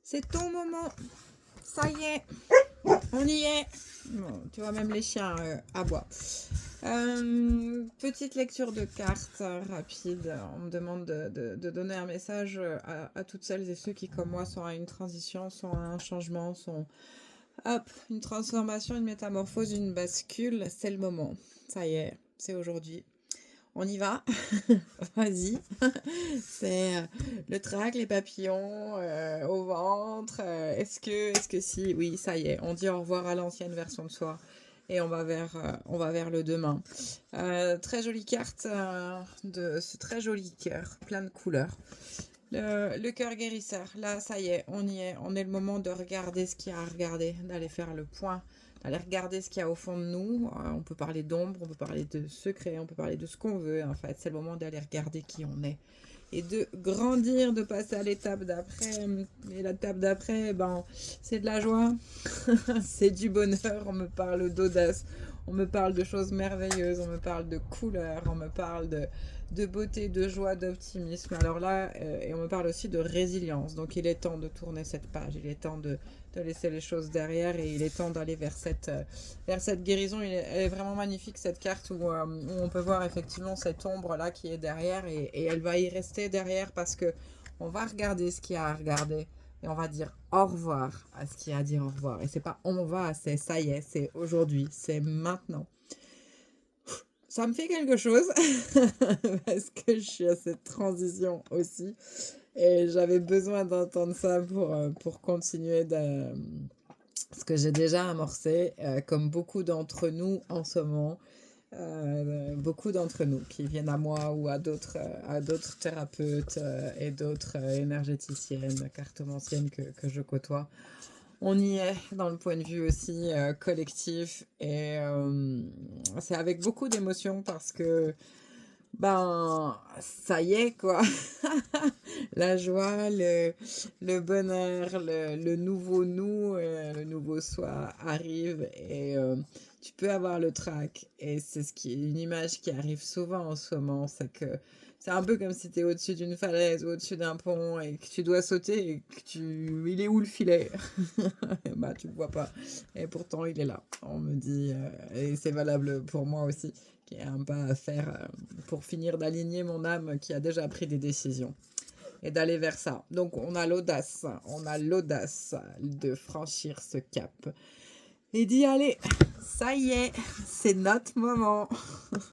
C'est ton moment. Ça y est. On y est. Bon, tu vois, même les chiens aboient. Petite lecture de cartes rapide. On me demande de donner un message à toutes celles et ceux qui, comme moi, sont à une transition, sont à un changement, sont... Hop, une transformation, une métamorphose, une bascule. C'est le moment. Ça y est, c'est aujourd'hui. On y va. Vas-y. C'est le trac, les papillons au ventre. Est-ce que si? Oui, ça y est. On dit au revoir à l'ancienne version de soi. Et on va vers le demain. Très jolie carte de ce très joli cœur, plein de couleurs. Le cœur guérisseur. Là, ça y est, on y est. On est le moment de regarder ce qu'il y a à regarder, d'aller faire le point, d'aller regarder ce qu'il y a au fond de nous. On peut parler d'ombre, on peut parler de secret, on peut parler de ce qu'on veut. En fait, c'est le moment d'aller regarder qui on est. Et de grandir, de passer à l'étape d'après. Et l'étape d'après, ben, c'est de la joie, c'est du bonheur. On me parle d'audace, on me parle de choses merveilleuses, on me parle de couleurs, on me parle de beauté, de joie, d'optimisme. Alors là, et on me parle aussi de résilience. Donc il est temps de tourner cette page, il est temps de laisser les choses derrière et il est temps d'aller vers cette guérison. Elle est vraiment magnifique cette carte où on peut voir effectivement cette ombre là qui est derrière et elle va y rester derrière parce que on va regarder ce qu'il y a à regarder et on va dire au revoir à ce qu'il y a à dire au revoir. Et c'est pas on va, c'est ça y est, c'est aujourd'hui, c'est maintenant. Ça me fait quelque chose parce que je suis à cette transition aussi et j'avais besoin d'entendre ça pour continuer ce que j'ai déjà amorcé, comme beaucoup d'entre nous en ce moment, beaucoup d'entre nous qui viennent à moi ou à d'autres thérapeutes et d'autres énergéticiennes, cartomanciennes que je côtoie. On y est dans le point de vue aussi collectif et c'est avec beaucoup d'émotion parce que ben ça y est quoi. La joie, le bonheur, le nouveau nous, le nouveau soi arrive et tu peux avoir le trac et c'est une image qui arrive souvent en ce moment, c'est que c'est un peu comme si tu es au-dessus d'une falaise ou au-dessus d'un pont et que tu dois sauter et que il est où le filet? Bah tu le vois pas et pourtant il est là. On me dit et c'est valable pour moi aussi qui a un pas à faire pour finir d'aligner mon âme qui a déjà pris des décisions et d'aller vers ça. Donc on a l'audace de franchir ce cap et d'y aller. Ça y est, c'est notre moment.